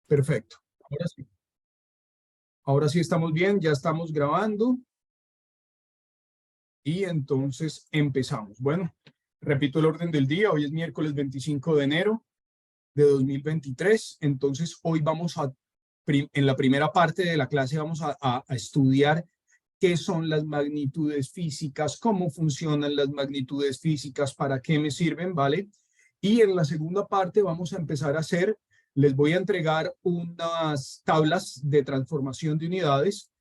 Perfecto. Ahora sí. Ahora sí estamos bien, ya estamos grabando. Y entonces empezamos. Bueno, repito el orden del día. Hoy es miércoles 25 de enero de 2023. Entonces hoy vamos a, en la primera parte de la clase vamos a estudiar qué son las magnitudes físicas, cómo funcionan las magnitudes físicas, para qué me sirven, ¿vale? Y en la segunda parte vamos a empezar a hacer, les voy a entregar unas tablas de transformación de unidades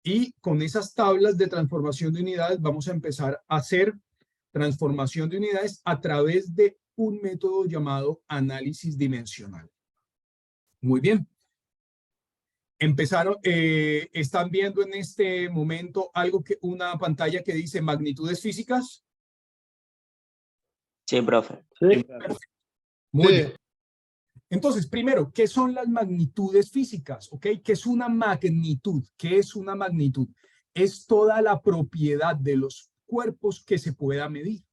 y con esas tablas de transformación de unidades vamos a empezar a hacer transformación de unidades a través de un método llamado análisis dimensional. Muy bien. Empezaron, están viendo en este momento una pantalla que dice magnitudes físicas. Sí, profe. Sí. Muy bien. Entonces, primero, ¿qué son las magnitudes físicas? ¿Ok? ¿Qué es una magnitud? ¿Qué es una magnitud? Es toda la propiedad de los cuerpos que se pueda medir.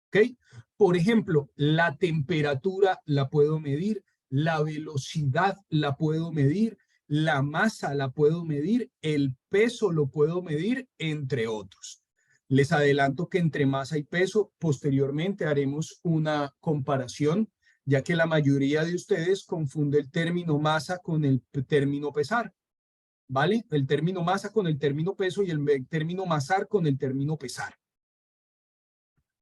¿Ok? Por ejemplo, la temperatura la puedo medir, la velocidad la puedo medir, la masa la puedo medir, el peso lo puedo medir, entre otros. Les adelanto que entre masa y peso, posteriormente haremos una comparación, ya que la mayoría de ustedes confunde el término masa con el término pesar, ¿vale? El término masa con el término peso y el término masar con el término pesar.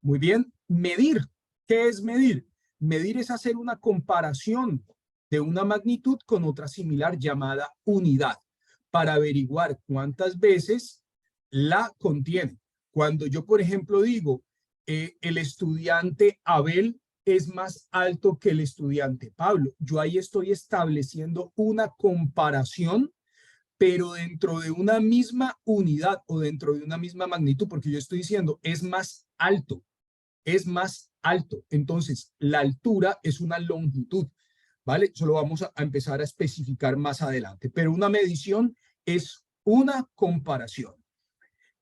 Muy bien, medir. ¿Qué es medir? Medir es hacer una comparación de una magnitud con otra similar llamada unidad para averiguar cuántas veces la contiene. Cuando yo, por ejemplo, digo el estudiante Abel es más alto que el estudiante Pablo, yo ahí estoy estableciendo una comparación, pero dentro de una misma unidad o dentro de una misma magnitud, porque yo estoy diciendo es más alto. Es más alto. Entonces, la altura es una longitud, ¿vale? Eso lo vamos a empezar a especificar más adelante. Pero una medición es una comparación.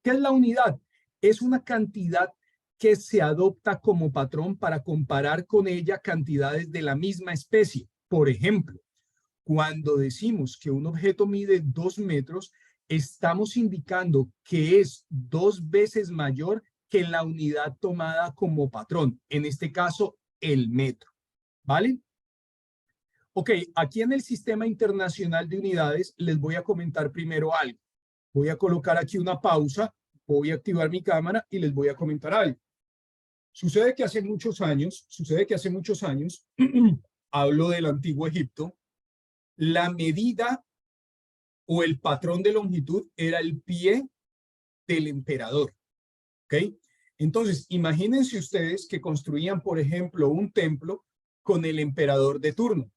¿Qué es la unidad? Es una cantidad que se adopta como patrón para comparar con ella cantidades de la misma especie. Por ejemplo, cuando decimos que un objeto mide 2 metros, estamos indicando que es 2 veces mayor que la unidad tomada como patrón, en este caso, el metro, ¿vale? Ok, aquí en el Sistema Internacional de Unidades les voy a comentar primero algo. Voy a colocar aquí una pausa, voy a activar mi cámara y les voy a comentar algo. Sucede que hace muchos años, hablo del Antiguo Egipto, la medida o el patrón de longitud era el pie del emperador, ¿ok? Entonces, imagínense ustedes que construían, por ejemplo, un templo con el emperador de turno.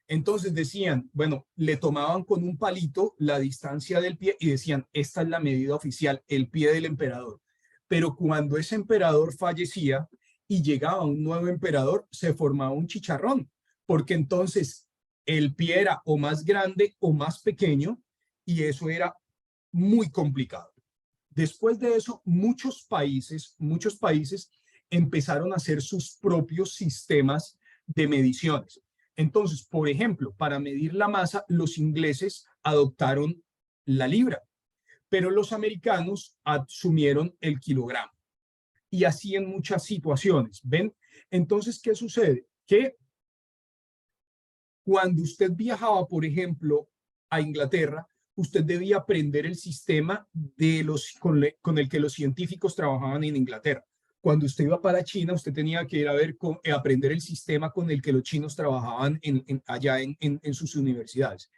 Entonces decían, bueno, le tomaban con un palito la distancia del pie y decían, esta es la medida oficial, el pie del emperador. Pero cuando ese emperador fallecía y llegaba un nuevo emperador, se formaba un chicharrón, porque entonces el pie era o más grande o más pequeño y eso era muy complicado. Después de eso, muchos países empezaron a hacer sus propios sistemas de mediciones. Entonces, por ejemplo, para medir la masa, los ingleses adoptaron la libra, pero los americanos asumieron el kilogramo. Y así en muchas situaciones, ¿ven? Entonces, ¿qué sucede? Que cuando usted viajaba, por ejemplo, a Inglaterra, usted debía aprender el sistema con el que los científicos trabajaban en Inglaterra. Cuando usted iba para China, usted tenía que ir a aprender el sistema con el que los chinos trabajaban allá en sus universidades.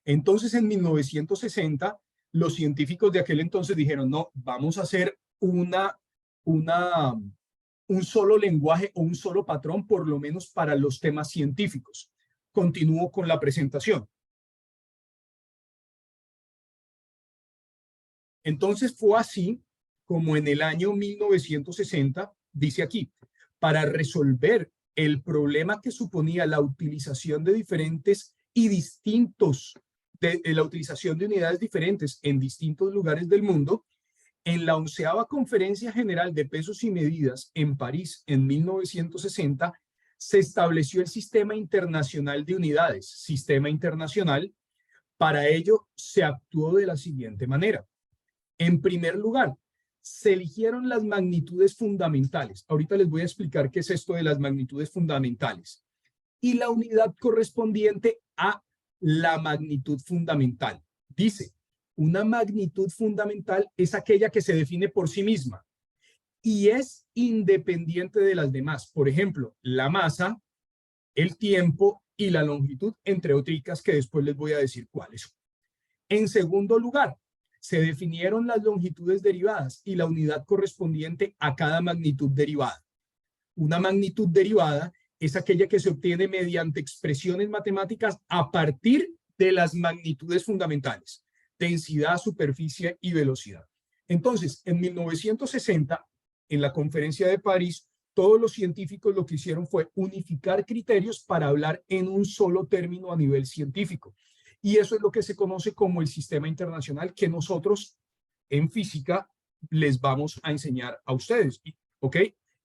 Entonces, en 1960, los científicos de aquel entonces dijeron, no, vamos a hacer un solo lenguaje o un solo patrón, por lo menos para los temas científicos. Continúo con la presentación. Entonces fue así como en el año 1960, dice aquí, para resolver el problema que suponía la utilización de diferentes y distintos, la utilización de unidades diferentes en distintos lugares del mundo, en la 11ª Conferencia General de Pesos y Medidas en París en 1960, se estableció el Sistema Internacional de Unidades, Sistema Internacional. Para ello se actuó de la siguiente manera. En primer lugar, se eligieron las magnitudes fundamentales. Ahorita les voy a explicar qué es esto de las magnitudes fundamentales. Y la unidad correspondiente a la magnitud fundamental. Dice, una magnitud fundamental es aquella que se define por sí misma y es independiente de las demás. Por ejemplo, la masa, el tiempo y la longitud, entre otras que después les voy a decir cuáles. En segundo lugar, se definieron las longitudes derivadas y la unidad correspondiente a cada magnitud derivada. Una magnitud derivada es aquella que se obtiene mediante expresiones matemáticas a partir de las magnitudes fundamentales, densidad, superficie y velocidad. Entonces, en 1960, en la Conferencia de París, todos los científicos lo que hicieron fue unificar criterios para hablar en un solo término a nivel científico. Y eso es lo que se conoce como el Sistema Internacional, que nosotros en física les vamos a enseñar a ustedes, ¿ok?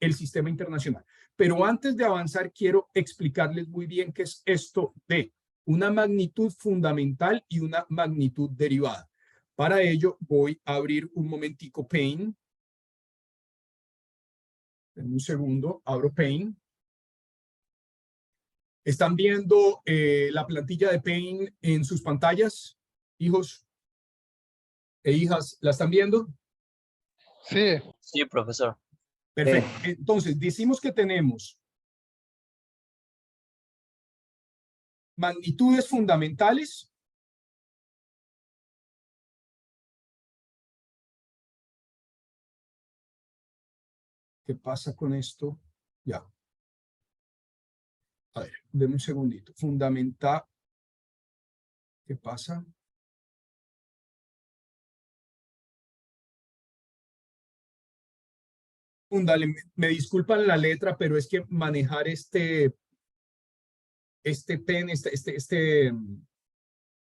El Sistema Internacional. Pero antes de avanzar, quiero explicarles muy bien qué es esto de una magnitud fundamental y una magnitud derivada. Para ello, voy a abrir un momentico Paint. En un segundo, abro Paint. ¿Están viendo la plantilla de Paint en sus pantallas, hijos e hijas? ¿La están viendo? Sí. Sí, profesor. Perfecto. Entonces, decimos que tenemos magnitudes fundamentales. ¿Qué pasa con esto? Ya. A ver, denme un segundito. Fundamental. ¿Qué pasa? Me disculpan la letra, pero es que manejar este pen,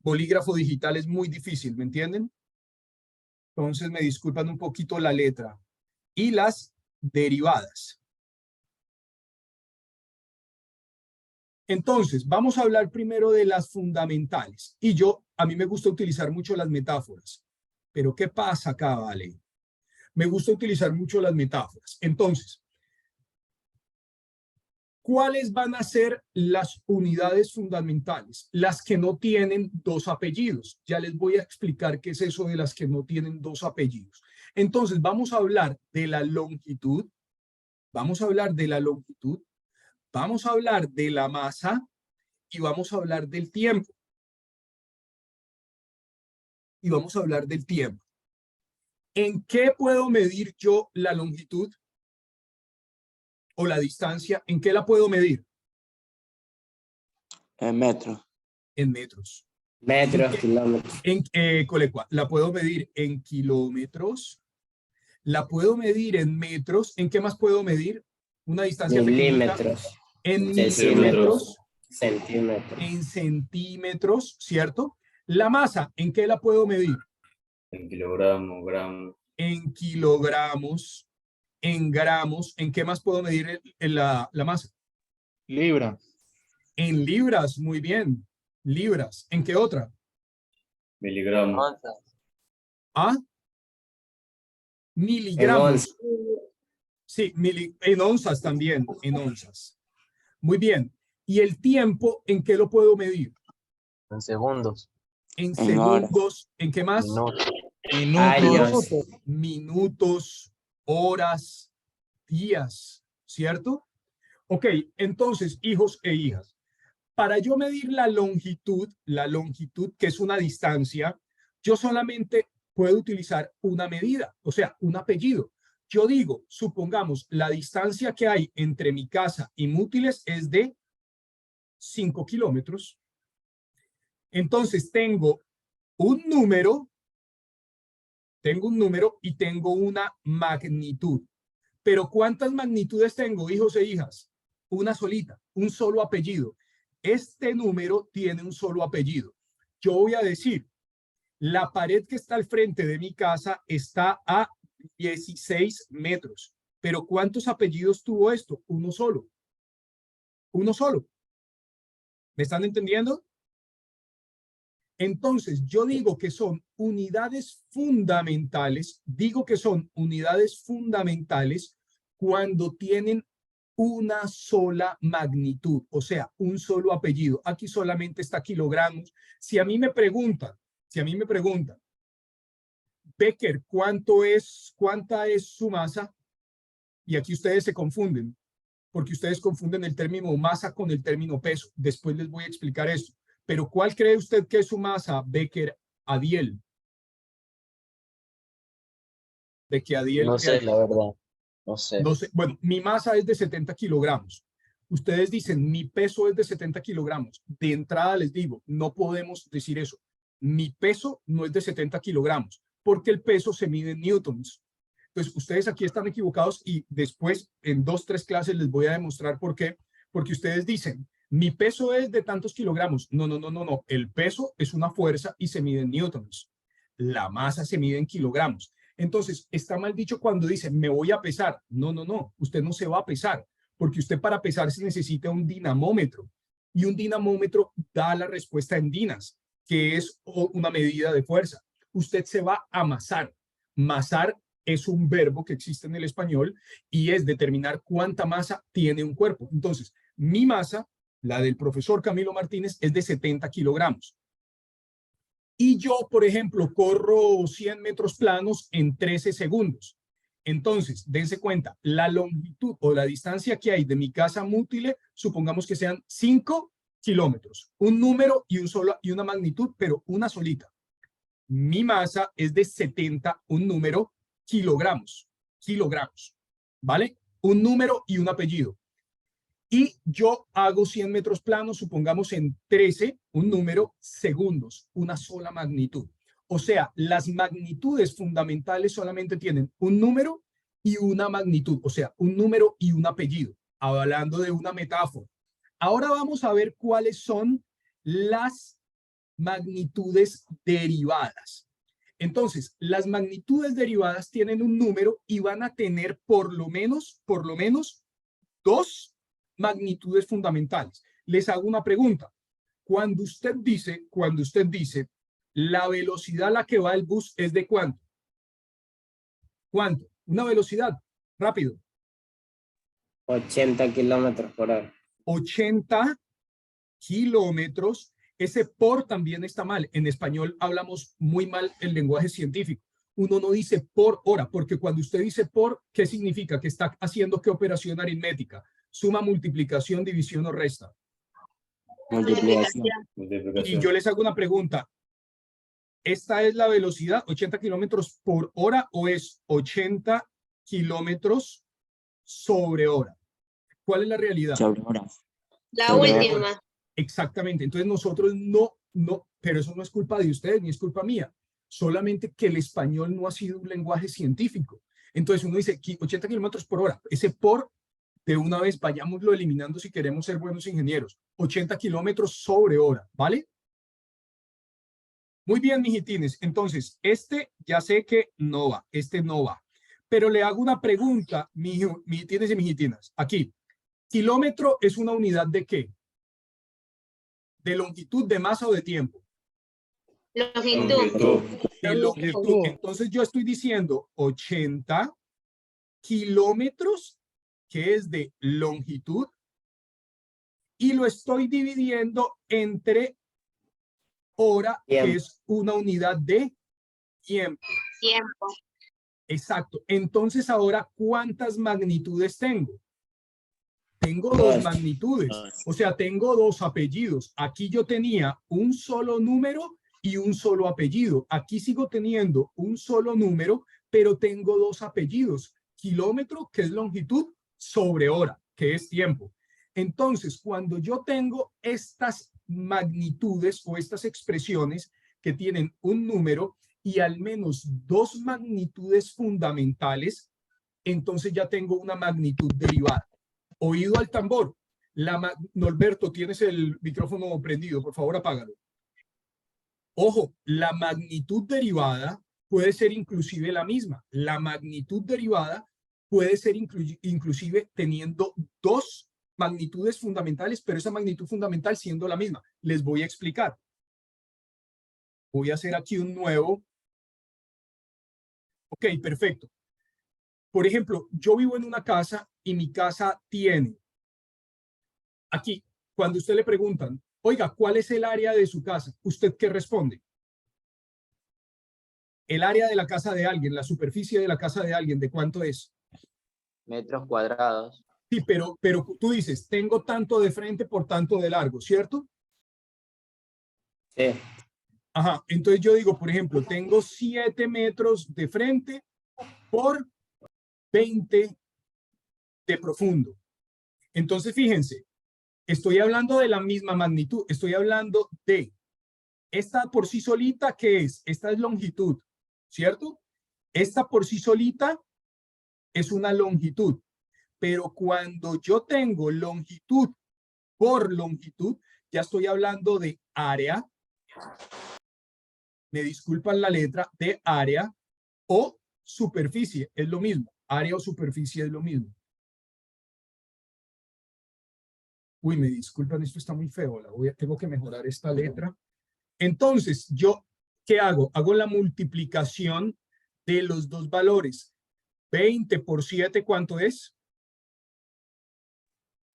bolígrafo digital es muy difícil, ¿me entienden? Entonces me disculpan un poquito la letra. Y las derivadas. Entonces, vamos a hablar primero de las fundamentales. Y a mí me gusta utilizar mucho las metáforas. Pero ¿qué pasa acá, vale? Me gusta utilizar mucho las metáforas. Entonces, ¿cuáles van a ser las unidades fundamentales? Las que no tienen dos apellidos. Ya les voy a explicar qué es eso de las que no tienen dos apellidos. Entonces, vamos a hablar de la longitud. Vamos a hablar de la longitud. Vamos a hablar de la masa y vamos a hablar del tiempo. Y vamos a hablar del tiempo. ¿En qué puedo medir yo la longitud o la distancia? ¿En qué la puedo medir? En metros. En metros. Metros, kilómetros. Colecua, la puedo medir en kilómetros. La puedo medir en metros. ¿En qué más puedo medir? Una distancia Milímetros. pequeñita. En Centímetros. milímetros. Centímetros. En centímetros, ¿cierto? La masa, ¿en qué la puedo medir? En kilogramos, gramos. En kilogramos, en gramos. ¿En qué más puedo medir la masa? Libra. En libras, muy bien. Libras. ¿En qué otra? Miligramos. ¿Ah? Miligramos. Sí, en onzas también, en onzas. Muy bien. ¿Y el tiempo en qué lo puedo medir? En segundos. En segundos. ¿En qué más? Minutos. Minutos, horas, días, ¿cierto? Ok, entonces, hijos e hijas, para yo medir la longitud, que es una distancia, yo solamente puedo utilizar una medida, o sea, un apellido. Yo digo, supongamos, la distancia que hay entre mi casa y Mútiles es de 5 kilómetros. Entonces tengo un número y tengo una magnitud. Pero ¿cuántas magnitudes tengo, hijos e hijas? Una solita, un solo apellido. Este número tiene un solo apellido. Yo voy a decir, la pared que está al frente de mi casa está a 16 metros. Pero ¿cuántos apellidos tuvo esto? Uno solo. uno solo. ¿Me están entendiendo? Entonces, yo digo que son unidades fundamentales, cuando tienen una sola magnitud, o sea, un solo apellido. Aquí solamente está kilogramos. Si a mí me preguntan, Becker, ¿cuánta es su masa? Y aquí ustedes se confunden, porque ustedes confunden el término masa con el término peso. Después les voy a explicar eso. Pero ¿cuál cree usted que es su masa, Becker Adiel? Becker Adiel. No sé, la verdad. No sé. No sé. Bueno, mi masa es de 70 kilogramos. Ustedes dicen, mi peso es de 70 kilogramos. De entrada les digo, no podemos decir eso. Mi peso no es de 70 kilogramos, porque el peso se mide en newtons. Entonces, ustedes aquí están equivocados y después en 2, 3 clases les voy a demostrar por qué. Porque ustedes dicen, mi peso es de tantos kilogramos. No, no, no, no, no. El peso es una fuerza y se mide en newtons. La masa se mide en kilogramos. Entonces, está mal dicho cuando dice, me voy a pesar. No, no, no. Usted no se va a pesar, porque usted para pesarse necesita un dinamómetro. Y un dinamómetro da la respuesta en dinas, que es una medida de fuerza. Usted se va a amasar. Masar es un verbo que existe en el español y es determinar cuánta masa tiene un cuerpo. Entonces, mi masa, la del profesor Camilo Martínez, es de 70 kilogramos. Y yo, por ejemplo, corro 100 metros planos en 13 segundos. Entonces, dense cuenta, la longitud o la distancia que hay de mi casa a Mútile, supongamos que sean 5 kilómetros. Un número y una magnitud, pero una solita. Mi masa es de 70, un número, kilogramos, ¿vale? Un número y un apellido. Y yo hago 100 metros planos, supongamos en 13, un número, segundos, una sola magnitud. O sea, las magnitudes fundamentales solamente tienen un número y una magnitud, o sea, un número y un apellido, hablando de una metáfora. Ahora vamos a ver cuáles son las magnitudes derivadas. Entonces, las magnitudes derivadas tienen un número y van a tener por lo menos, dos magnitudes fundamentales. Les hago una pregunta. Cuando usted dice, la velocidad a la que va el bus es de ¿cuánto? ¿Cuánto? Una velocidad, rápido. 80 kilómetros por hora. 80 kilómetros. Ese por también está mal. En español hablamos muy mal el lenguaje científico. Uno no dice por hora, porque cuando usted dice por, ¿qué significa? Que está haciendo ¿qué operación aritmética? Suma, multiplicación, división o resta. Multiplicación. Y yo les hago una pregunta. ¿Esta es la velocidad, 80 kilómetros por hora, o es 80 kilómetros sobre hora? ¿Cuál es la realidad? Sobre hora. La Sobre última. Exactamente. Entonces nosotros no, pero eso no es culpa de ustedes ni es culpa mía. Solamente que el español no ha sido un lenguaje científico. Entonces uno dice 80 kilómetros por hora. Ese por, de una vez, vayámoslo eliminando si queremos ser buenos ingenieros. 80 kilómetros sobre hora, ¿vale? Muy bien, mijitines. Entonces, ya sé que no va. No va. Pero le hago una pregunta, mijitines y mijitinas. Aquí, kilómetro es una unidad ¿de qué? ¿De longitud, de masa o de tiempo? Longitud. De longitud. Entonces yo estoy diciendo 80 kilómetros, que es de longitud, y lo estoy dividiendo entre hora, Tiempo. que es una unidad de tiempo. Tiempo. Exacto. Entonces ahora, ¿cuántas magnitudes tengo? Tengo dos magnitudes, o sea, tengo dos apellidos. Aquí yo tenía un solo número y un solo apellido. Aquí sigo teniendo un solo número, pero tengo dos apellidos. Kilómetro, que es longitud, sobre hora, que es tiempo. Entonces, cuando yo tengo estas magnitudes o estas expresiones que tienen un número y al menos dos magnitudes fundamentales, entonces ya tengo una magnitud derivada. Oído al tambor. Norberto, tienes el micrófono prendido, por favor apágalo. Ojo, la magnitud derivada puede ser inclusive la misma. La magnitud derivada puede ser inclusive teniendo dos magnitudes fundamentales, pero esa magnitud fundamental siendo la misma. Les voy a explicar. Voy a hacer aquí un nuevo. Ok, perfecto. Por ejemplo, yo vivo en una casa y mi casa tiene, aquí, cuando usted le preguntan, oiga, ¿cuál es el área de su casa? ¿Usted qué responde? El área de la casa de alguien, la superficie de la casa de alguien, ¿de cuánto es? Metros cuadrados. Sí, pero tú dices, tengo tanto de frente por tanto de largo, ¿cierto? Sí. Ajá, entonces yo digo, por ejemplo, tengo 7 metros de frente por 20 de profundo. Entonces, fíjense, estoy hablando de la misma magnitud, estoy hablando de esta por sí solita, ¿qué es? Esta es longitud, ¿cierto? Esta por sí solita es una longitud, pero cuando yo tengo longitud por longitud, ya estoy hablando de área, me disculpan la letra, de área o superficie, es lo mismo, área o superficie es lo mismo. Uy, me disculpan, esto está muy feo, tengo que mejorar esta letra. Entonces, ¿yo qué hago? Hago la multiplicación de los dos valores. 20 por 7, ¿cuánto es?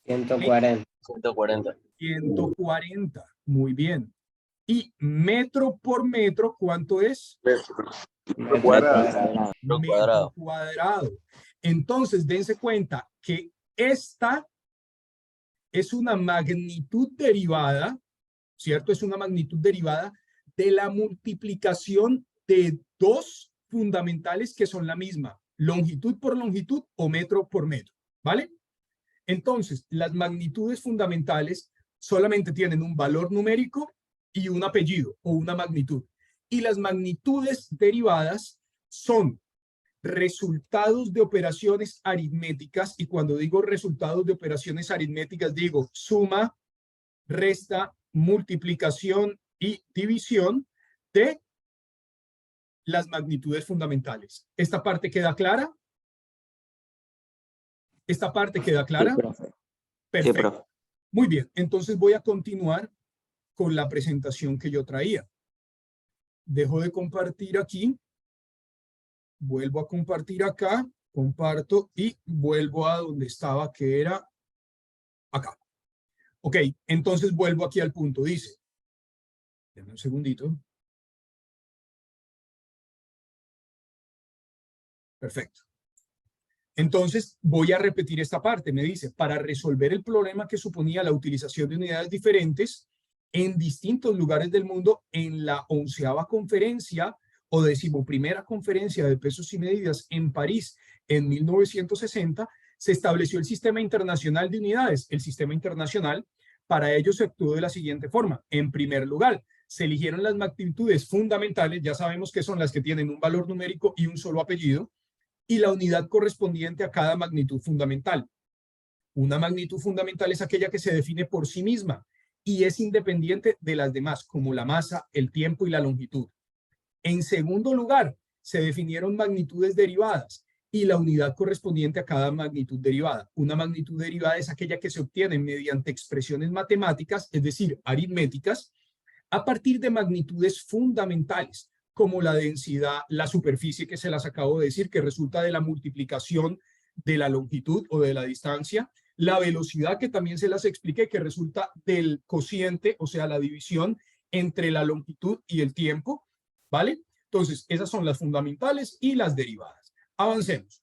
140. 140. 140. Muy bien. Y metro por metro, ¿cuánto es? Metro cuadrado. Metro cuadrado. Entonces, dense cuenta que esta es una magnitud derivada, ¿cierto? Es una magnitud derivada de la multiplicación de dos fundamentales que son la misma, longitud por longitud o metro por metro, ¿vale? Entonces, las magnitudes fundamentales solamente tienen un valor numérico y un apellido o una magnitud. Y las magnitudes derivadas son resultados de operaciones aritméticas, y cuando digo resultados de operaciones aritméticas digo suma, resta, multiplicación y división de las magnitudes fundamentales. ¿Esta parte queda clara? ¿Esta parte queda clara? Sí, profe. Perfecto. Sí, profe. Muy bien, entonces voy a continuar con la presentación que yo traía. Dejo de compartir aquí, vuelvo a compartir acá, comparto y vuelvo a donde estaba, que era acá. Ok, entonces vuelvo aquí al punto. Dice, denme un segundito. Perfecto. Entonces voy a repetir esta parte. Me dice, para resolver el problema que suponía la utilización de unidades diferentes en distintos lugares del mundo, en la 11ª conferencia o 11ª conferencia de pesos y medidas en París en 1960, se estableció el Sistema Internacional de Unidades. El Sistema Internacional, para ello se actuó de la siguiente forma. En primer lugar, se eligieron las magnitudes fundamentales, ya sabemos que son las que tienen un valor numérico y un solo apellido, y la unidad correspondiente a cada magnitud fundamental. Una magnitud fundamental es aquella que se define por sí misma y es independiente de las demás, como la masa, el tiempo y la longitud. En segundo lugar, se definieron magnitudes derivadas y la unidad correspondiente a cada magnitud derivada. Una magnitud derivada es aquella que se obtiene mediante expresiones matemáticas, es decir, aritméticas, a partir de magnitudes fundamentales, como la densidad, la superficie, que se las acabo de decir, que resulta de la multiplicación de la longitud o de la distancia, la velocidad, que también se las expliqué, que resulta del cociente, o sea, la división entre la longitud y el tiempo, ¿vale? Entonces, esas son las fundamentales y las derivadas. Avancemos.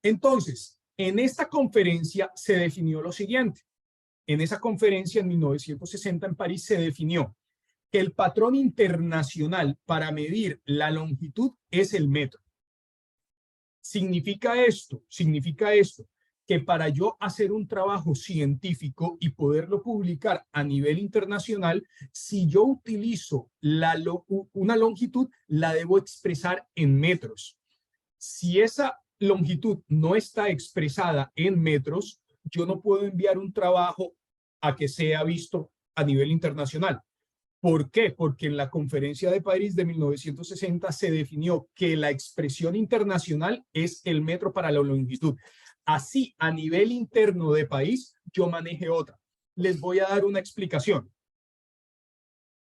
Entonces, en esta conferencia se definió lo siguiente. En esa conferencia en 1960 en París se definió que el patrón internacional para medir la longitud es el metro. Significa esto que para yo hacer un trabajo científico y poderlo publicar a nivel internacional, si yo utilizo una longitud, la debo expresar en metros. Si esa longitud no está expresada en metros, yo no puedo enviar un trabajo a que sea visto a nivel internacional. ¿Por qué? Porque en la Conferencia de París de 1960 se definió que la expresión internacional es el metro para la longitud. así a nivel interno de país, yo maneje otra. Les voy a dar una explicación.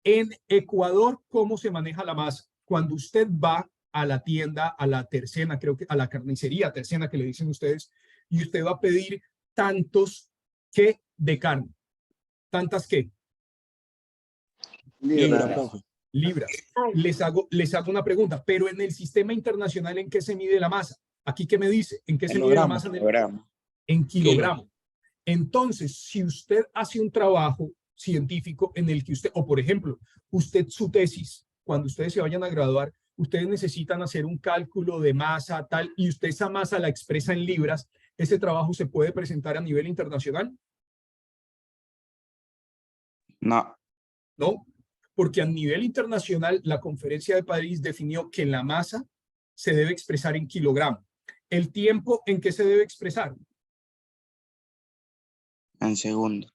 En Ecuador, ¿cómo se maneja la masa? Cuando usted va a la tienda, a la tercena, creo que a la carnicería tercena que le dicen ustedes, y usted va a pedir tantos que de carne. ¿Tantas qué? Libras. Les hago una pregunta, pero en el sistema internacional, ¿en qué se mide la masa? ¿Aquí qué me dice? ¿En qué se mide la masa? En kilogramos. Entonces, si usted hace un trabajo científico en el que usted, o por ejemplo, usted su tesis, cuando ustedes se vayan a graduar, ustedes necesitan hacer un cálculo de masa tal, y usted esa masa la expresa en libras, ¿ese trabajo se puede presentar a nivel internacional? No. No, porque a nivel internacional la Conferencia de París definió que la masa se debe expresar en kilogramos. ¿El tiempo en qué se debe expresar? En segundo.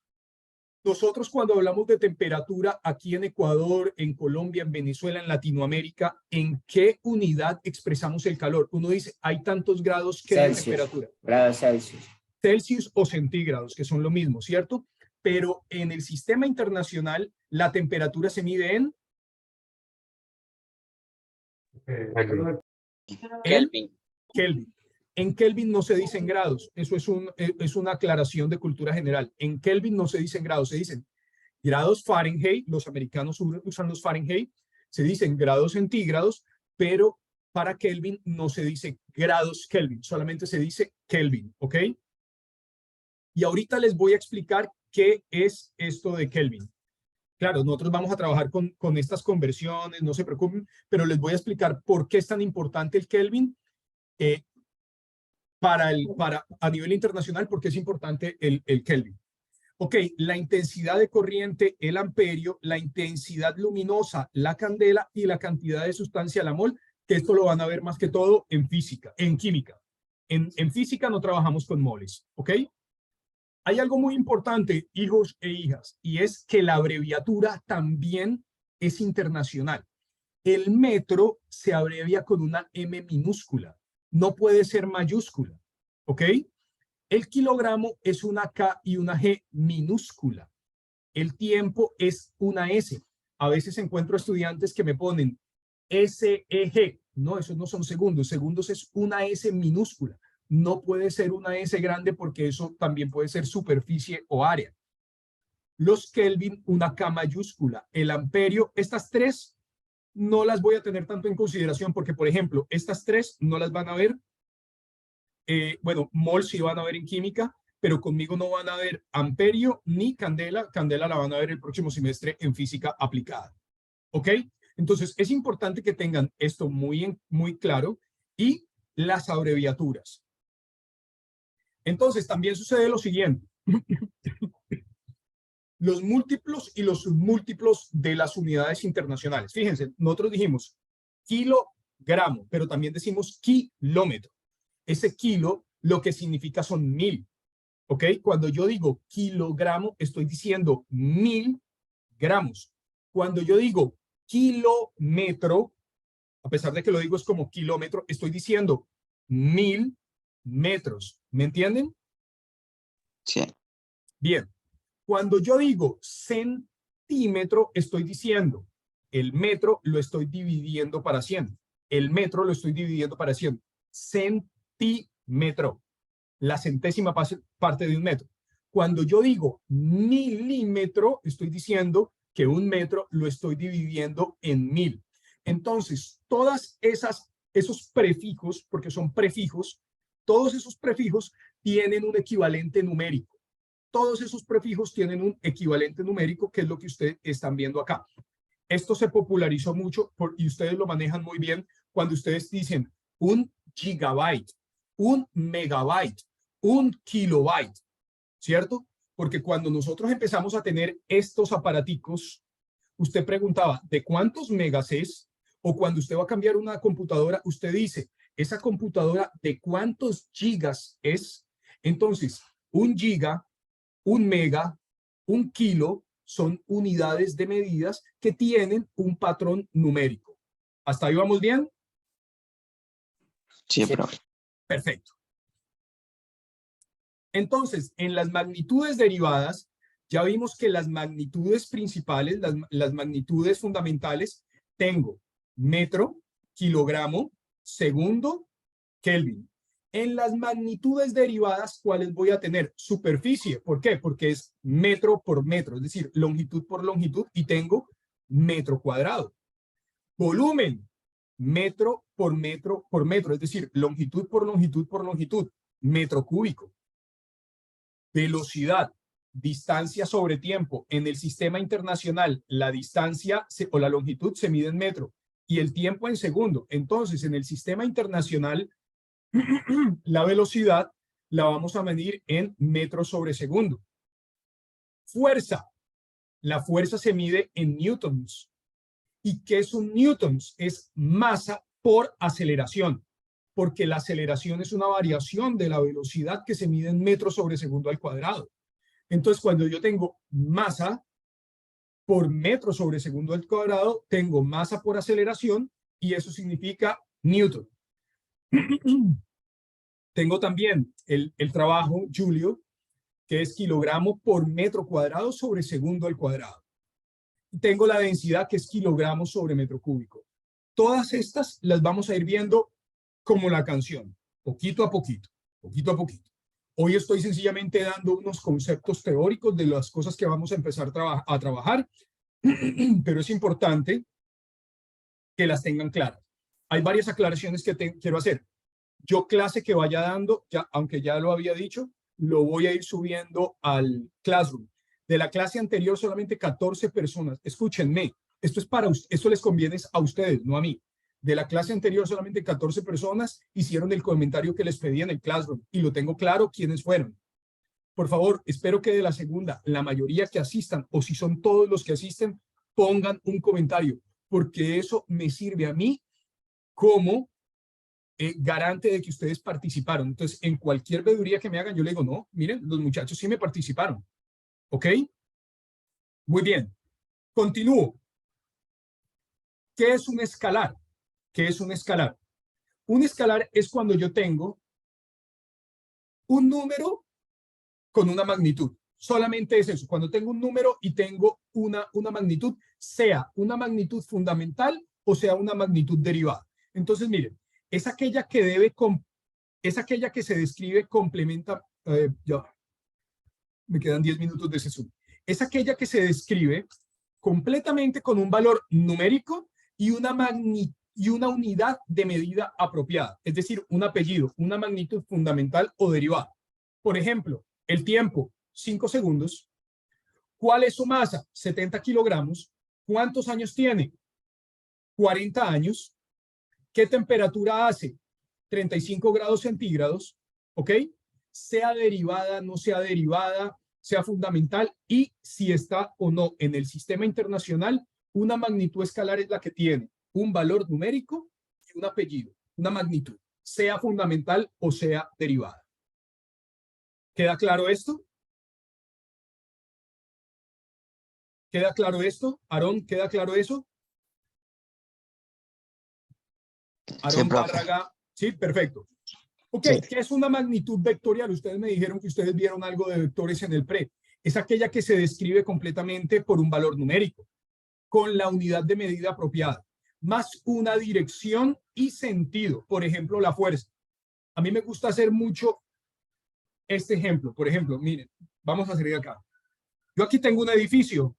Nosotros cuando hablamos de temperatura aquí en Ecuador, en Colombia, en Venezuela, en Latinoamérica, ¿en qué unidad expresamos el calor? Uno dice, hay tantos grados que de temperatura. Grados Celsius. Celsius o centígrados, que son lo mismo, ¿cierto? Pero en el sistema internacional, la temperatura se mide en Kelvin. Kelvin. En Kelvin no se dicen grados. Eso es una aclaración de cultura general. En Kelvin no se dicen grados, se dicen grados Fahrenheit. Los americanos usan los Fahrenheit. Se dicen grados centígrados, pero para Kelvin no se dice grados Kelvin, solamente se dice Kelvin, ¿ok? Y ahorita les voy a explicar qué es esto de Kelvin. Claro, nosotros vamos a trabajar con estas conversiones, no se preocupen, pero les voy a explicar por qué es tan importante el Kelvin a nivel internacional, porque es importante el Kelvin. Ok, la intensidad de corriente, el amperio, la intensidad luminosa, la candela y la cantidad de sustancia, la mol, que esto lo van a ver más que todo en física, en química. En física no trabajamos con moles, ¿ok? Hay algo muy importante, hijos e hijas, y es que la abreviatura también es internacional. El metro se abrevia con una M minúscula, no puede ser mayúscula, ¿ok? El kilogramo es una K y una G minúscula. El tiempo es una S. A veces encuentro estudiantes que me ponen SEG. No, esos no son segundos. Segundos es una S minúscula. No puede ser una S grande porque eso también puede ser superficie o área. Los Kelvin, una K mayúscula. El amperio, estas tres no las voy a tener tanto en consideración porque, por ejemplo, estas tres no las van a ver. Bueno, mol sí van a ver en química, pero conmigo no van a ver amperio ni candela. Candela la van a ver el próximo semestre en física aplicada. ¿Ok? Entonces, es importante que tengan esto muy claro y las abreviaturas. Entonces, también sucede lo siguiente. Los múltiplos y los submúltiplos de las unidades internacionales. Fíjense, nosotros dijimos kilogramo, pero también decimos kilómetro. Ese kilo lo que significa son 1000. ¿Ok? Cuando yo digo kilogramo, estoy diciendo 1000 gramos. Cuando yo digo kilómetro, a pesar de que lo digo es como kilómetro, estoy diciendo 1000 metros. ¿Me entienden? Sí. Bien. Cuando yo digo centímetro, estoy diciendo el metro lo estoy dividiendo para 100. El metro lo estoy dividiendo para 100. Centímetro. La centésima parte de un metro. Cuando yo digo milímetro, estoy diciendo que un metro lo estoy dividiendo en 1000. Entonces, todas esos prefijos, porque son prefijos, todos esos prefijos tienen un equivalente numérico. Todos esos prefijos tienen un equivalente numérico, que es lo que ustedes están viendo acá. Esto se popularizó mucho y ustedes lo manejan muy bien cuando ustedes dicen un gigabyte, un megabyte, un kilobyte, ¿cierto? Porque cuando nosotros empezamos a tener estos aparaticos, usted preguntaba, ¿de cuántos megas es? O cuando usted va a cambiar una computadora, usted dice, ¿esa computadora de cuántos gigas es? Entonces, un giga, un mega, un kilo son unidades de medidas que tienen un patrón numérico. ¿Hasta ahí vamos bien? Sí, profe. Perfecto. Entonces, en las magnitudes derivadas, ya vimos que las magnitudes principales, las magnitudes fundamentales, tengo metro, kilogramo, segundo, Kelvin. En las magnitudes derivadas, ¿cuáles voy a tener? Superficie. ¿Por qué? Porque es metro por metro, es decir, longitud por longitud, y tengo metro cuadrado. Volumen, metro por metro, es decir, longitud por longitud por longitud, metro cúbico. Velocidad, distancia sobre tiempo. En el sistema internacional, la distancia o la longitud se mide en metro y el tiempo en segundo. Entonces, en el sistema internacional, la velocidad la vamos a medir en metros sobre segundo. Fuerza. La fuerza se mide en newtons. ¿Y qué es un newtons? Es masa por aceleración, porque la aceleración es una variación de la velocidad que se mide en metros sobre segundo al cuadrado. Entonces, cuando yo tengo masa por metro sobre segundo al cuadrado, tengo masa por aceleración y eso significa newton. Tengo también el trabajo, Julio, que es kilogramo por metro cuadrado sobre segundo al cuadrado. Tengo la densidad, que es kilogramos sobre metro cúbico. Todas estas las vamos a ir viendo como la canción, poquito a poquito, poquito a poquito. Hoy estoy sencillamente dando unos conceptos teóricos de las cosas que vamos a empezar a trabajar, pero es importante que las tengan claras. Hay varias aclaraciones que quiero hacer. Yo clase que vaya dando, ya, aunque ya lo había dicho, lo voy a ir subiendo al Classroom. De la clase anterior solamente 14 personas. Escúchenme, esto les conviene a ustedes, no a mí. De la clase anterior solamente 14 personas hicieron el comentario que les pedí en el Classroom y lo tengo claro quiénes fueron. Por favor, espero que de la segunda, la mayoría que asistan, o si son todos los que asisten, pongan un comentario, porque eso me sirve a mí como garante de que ustedes participaron. Entonces, en cualquier veeduría que me hagan, yo le digo, no, miren, los muchachos sí me participaron. ¿Ok? Muy bien. Continúo. ¿Qué es un escalar? ¿Qué es un escalar? Un escalar es cuando yo tengo un número con una magnitud. Solamente es eso. Cuando tengo un número y tengo una magnitud, sea una magnitud fundamental o sea una magnitud derivada. Entonces, miren, es aquella que se describe complementa, ya, me quedan 10 minutos de sesión. Es aquella que se describe completamente con un valor numérico y una unidad de medida apropiada, es decir, un apellido, una magnitud fundamental o derivada. Por ejemplo, el tiempo, 5 segundos. ¿Cuál es su masa? 70 kilogramos. ¿Cuántos años tiene? 40 años. ¿Qué temperatura hace? 35 grados centígrados. ¿Ok? Sea derivada, no sea derivada, sea fundamental, y si está o no en el sistema internacional, una magnitud escalar es la que tiene un valor numérico y un apellido, una magnitud, sea fundamental o sea derivada. ¿Queda claro esto? ¿Queda claro esto? Aarón, ¿queda claro eso? Aarón Párraga. Sí, perfecto. Ok, sí. ¿Qué es una magnitud vectorial? Ustedes me dijeron que ustedes vieron algo de vectores en el pre. Es aquella que se describe completamente por un valor numérico, con la unidad de medida apropiada, más una dirección y sentido. Por ejemplo, la fuerza. A mí me gusta hacer mucho este ejemplo. Por ejemplo, miren, vamos a seguir acá. Yo aquí tengo un edificio.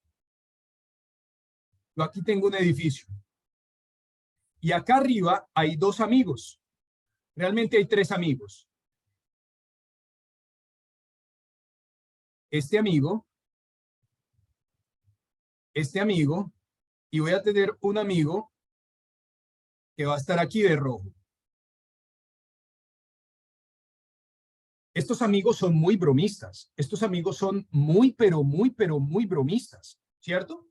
Y acá arriba hay dos amigos. Realmente hay tres amigos. Este amigo, y voy a tener un amigo que va a estar aquí de rojo. Estos amigos son muy bromistas. Estos amigos son muy bromistas, ¿cierto?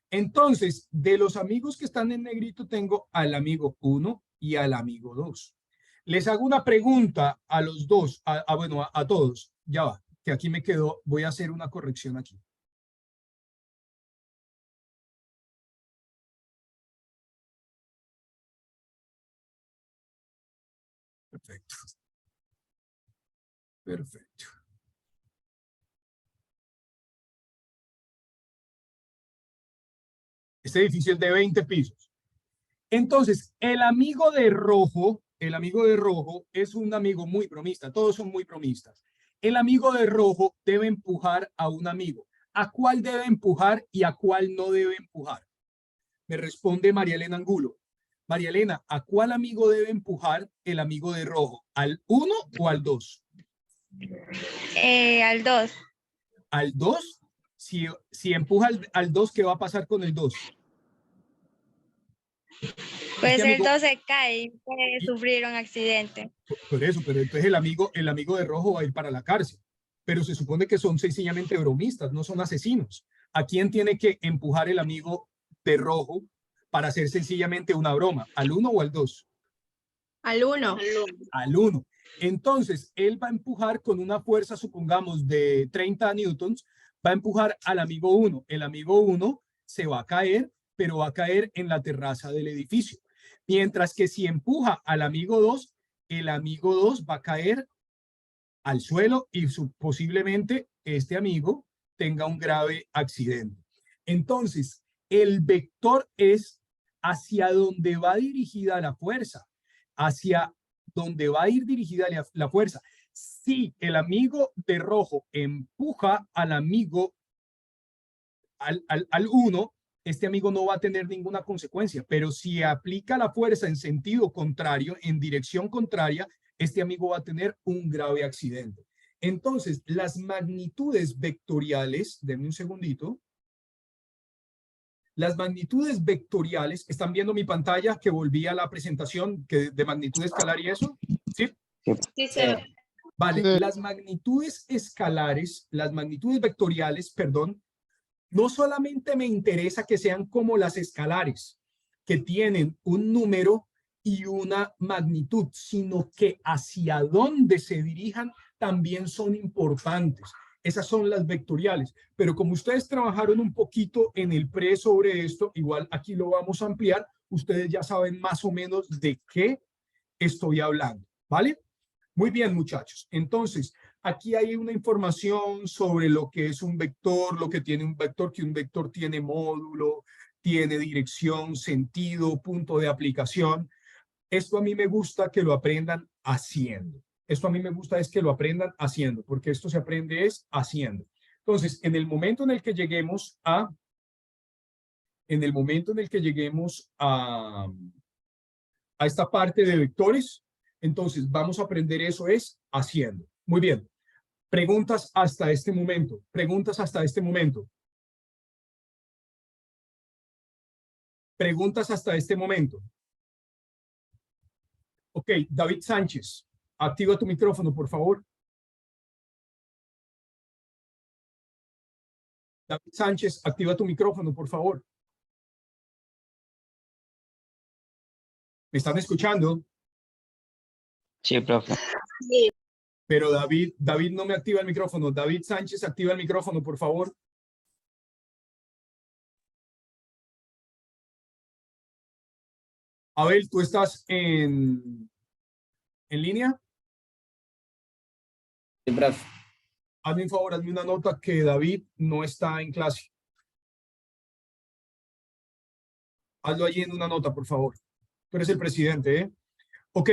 Entonces, de los amigos que están en negrito, tengo al amigo 1 y al amigo 2. Les hago una pregunta a los dos, bueno, a todos. Ya va, que aquí me quedó, voy a hacer una corrección aquí. Perfecto. Perfecto. Este edificio es de 20 pisos. Entonces, el amigo de rojo es un amigo muy bromista. Todos son muy bromistas. El amigo de rojo debe empujar a un amigo. ¿A cuál debe empujar y a cuál no debe empujar? Me responde María Elena Angulo. María Elena, ¿a cuál amigo debe empujar el amigo de rojo? ¿Al 1 o al 2? Al 2. ¿Al 2? Si empuja al 2, ¿qué va a pasar con el 2? Pues Este el amigo- 2 se cae y puede sufrir un accidente. Por eso, pero entonces el amigo de rojo va a ir para la cárcel. Pero se supone que son sencillamente bromistas, no son asesinos. ¿A quién tiene que empujar el amigo de rojo para hacer sencillamente una broma? ¿Al 1 o al 2? Al 1. Al 1. Entonces, él va a empujar con una fuerza, supongamos, de 30 newtons, va a empujar al amigo 1. El amigo 1 se va a caer, pero va a caer en la terraza del edificio. Mientras que si empuja al amigo 2, el amigo 2 va a caer al suelo y posiblemente este amigo tenga un grave accidente. Entonces, el vector es hacia donde va dirigida la fuerza, hacia donde va a ir dirigida la fuerza. Si el amigo de rojo empuja al amigo al 1, este amigo no va a tener ninguna consecuencia, pero si aplica la fuerza en sentido contrario, en dirección contraria, este amigo va a tener un grave accidente. Entonces, las magnitudes vectoriales, denme un segundito. Las magnitudes vectoriales, ¿están viendo mi pantalla que volví a la presentación de magnitud escalar y eso? ¿Sí? Sí, se Vale, Sí. las magnitudes escalares, las magnitudes vectoriales, perdón, no solamente me interesa que sean como las escalares, que tienen un número y una magnitud, sino que hacia dónde se dirijan también son importantes. Esas son las vectoriales. Pero como ustedes trabajaron un poquito en el pre sobre esto, igual aquí lo vamos a ampliar, ustedes ya saben más o menos de qué estoy hablando, ¿vale? Muy bien, muchachos. Entonces, aquí hay una información sobre lo que es un vector, lo que tiene un vector, que un vector tiene módulo, tiene dirección, sentido, punto de aplicación. Esto a mí me gusta que lo aprendan haciendo. Esto a mí me gusta es que lo aprendan haciendo, porque esto se aprende es haciendo. Entonces, en el momento en el que lleguemos a esta parte de vectores, entonces vamos a aprender eso es haciendo. Muy bien. Preguntas hasta este momento. Preguntas hasta este momento. Preguntas hasta este momento. Ok, David Sánchez, activa tu micrófono, por favor. David Sánchez, activa tu micrófono, por favor. ¿Me están escuchando? Sí, profe. Pero David no me activa el micrófono. David Sánchez, activa el micrófono, por favor. Abel, ¿tú estás en línea? Sí, profe. Hazme un favor, hazme una nota que David no está en clase. Hazlo allí en una nota, por favor. Tú eres el presidente, ¿eh? Ok,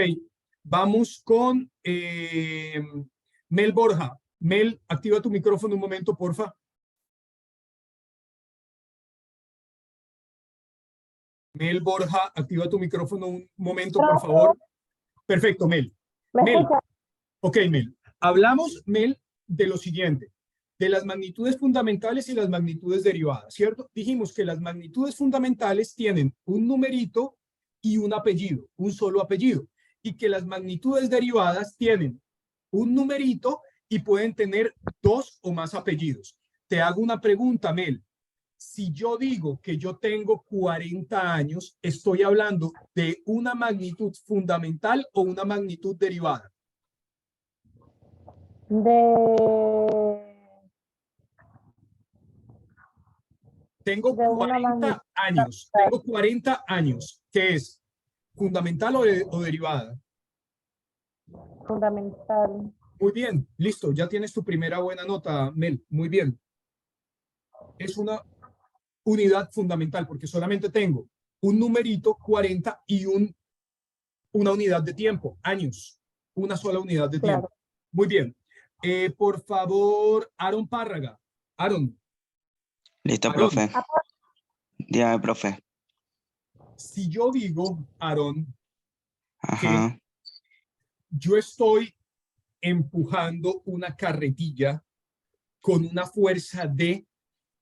vamos con Mel Borja. Mel, activa tu micrófono un momento, porfa. Mel Borja, activa tu micrófono un momento, por favor. Perfecto, Mel. Mel. Ok, Mel. Hablamos, Mel, de lo siguiente, de las magnitudes fundamentales y las magnitudes derivadas, ¿cierto? Dijimos que las magnitudes fundamentales tienen un numerito y un apellido, un solo apellido, y que las magnitudes derivadas tienen un numerito y pueden tener dos o más apellidos. Te hago una pregunta, Mel. Si yo digo que yo tengo 40 años, ¿estoy hablando de una magnitud fundamental o una magnitud derivada? Tengo 40 años. Tengo 40 años. ¿Qué es? ¿Fundamental o derivada? Fundamental. Muy bien, listo. Ya tienes tu primera buena nota, Mel. Muy bien. Es una unidad fundamental, porque solamente tengo un numerito 40 y una unidad de tiempo, años, una sola unidad de tiempo. Muy bien. Por favor, Aaron Párraga. Aaron. Listo, Aarón. profe. Dígame, profe. Si yo digo, Aaron, Ajá. yo estoy empujando una carretilla con una fuerza de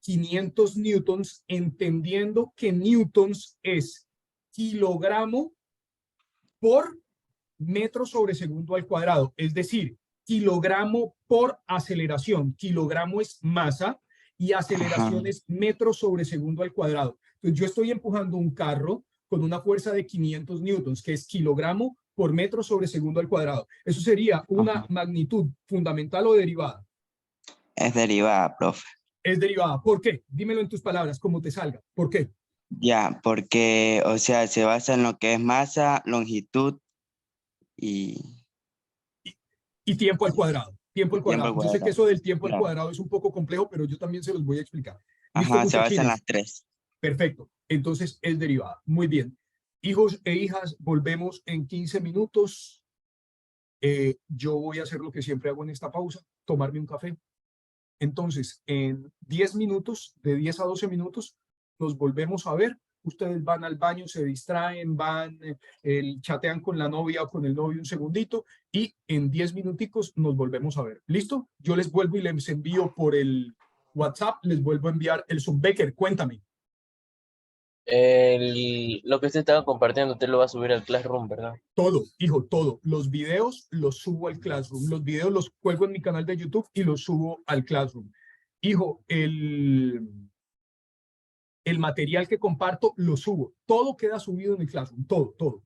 500 newtons, entendiendo que newtons es kilogramo por metro sobre segundo al cuadrado, es decir, kilogramo por aceleración. Kilogramo es masa y aceleración Ajá. es metro sobre segundo al cuadrado. Entonces yo estoy empujando un carro con una fuerza de 500 newtons, que es kilogramo por metro sobre segundo al cuadrado. Eso sería una magnitud fundamental o derivada. Es derivada, profe. Es derivada. ¿Por qué? Dímelo en tus palabras, como te salga. ¿Por qué? Ya, porque, o sea, se basa en lo que es masa, longitud y Tiempo al cuadrado. Tiempo al tiempo cuadrado. al Yo sé que cuadrado. eso del tiempo al Claro. cuadrado es un poco complejo, pero yo también se los voy a explicar. ¿Listo, Ajá, se basa en muchachines? las tres. Perfecto. Entonces es derivada. Muy bien. Hijos e hijas, volvemos en 15 minutos. Yo voy a hacer lo que siempre hago en esta pausa, tomarme un café. Entonces, en 10 minutos, de 10 a 12 minutos, nos volvemos a ver. Ustedes van al baño, se distraen, van, chatean con la novia o con el novio un segundito y en 10 minuticos nos volvemos a ver. ¿Listo? Yo les vuelvo y les envío por el WhatsApp, les vuelvo a enviar el Zoom. Becker, cuéntame. Lo que usted estaba compartiendo, usted lo va a subir al Classroom, ¿verdad? Todo, hijo, todo. Los videos los subo al Classroom. Los videos los cuelgo en mi canal de YouTube y los subo al Classroom. Hijo, el material que comparto lo subo. Todo queda subido en el Classroom. Todo, todo.